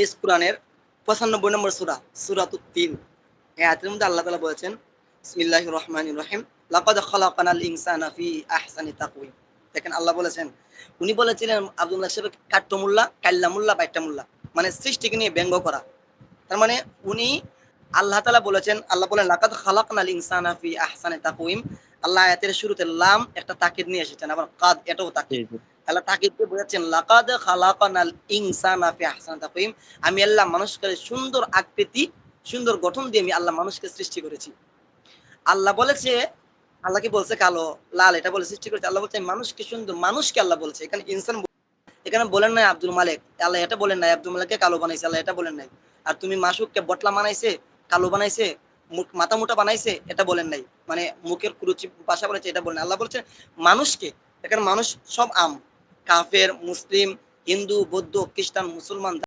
এই কুরআনের 95 নম্বর সূরা, সূরাতুত তিন। এই আয়াতের মধ্যে আল্লাহ তাআলা বলেছেন, বিসমিল্লাহির রহমানির রহিম, লাকাদ খালাকানাল ইনসানা ফি আহসানি তাকওয়িম। দেখেন আল্লাহ বলেছেন, উনি বলেছিলেন আব্দুল্লাহ সাহেব কাট্টমুল্লাহ, কাল্লামুল্লাহ, বাইট্টামুল্লাহ, মানে সৃষ্টিকে নিয়ে ব্যঙ্গ করা। তার মানে উনি আল্লাহ তাআলা বলেছেন, আল্লাহ বলেন লাকাদ খালাকনাল ইনসানা ফি আহসানি তাকওয়িম। আল্লাহ আয়াতের শুরুতে লাম একটা তাকিদ নিয়ে এসেছেন, আবার কাদ এটাও জি, তাকিদ। জি। আল্লাহ তাকিদ দিয়ে বোঝাচ্ছেন লাকাদ খালাকনাল ইনসানা ফি আহসানি তাকওয়িম। আমি আল্লাহ মানুষকে সুন্দর আকৃতি, সুন্দর গঠন দিয়ে আমি আল্লাহ মানুষকে সৃষ্টি করেছি। আল্লাহ বলেছে, আল্লাহ কি বলছে কালো, লাল এটা বলে সৃষ্টি করেছে। আল্লাহ বলছে মানুষকে সুন্দর, মানুষকে আল্লাহ বলছে। এখানে ইনসান, এখানে বলেন নাই আব্দুল মালিক, আল্লাহ এটা বলেন নাই আব্দুল মালিককে কালো বানাইছে, আল্লাহ এটা বলেন নাই। আর তুমি মাসুককে বটলা বানাইছে, কালো বানাইছে, মাথা মোটা বানাইছে, এটা বলেন নাই। মানে মুখের কুরুচি ভাষা বলেছে, এটা বলেন। আল্লাহ বলছে মানুষকে। এখানে মানুষ সব কাফের, মুসলিম, হিন্দু, বৌদ্ধ, খ্রিস্টান, মুসলমান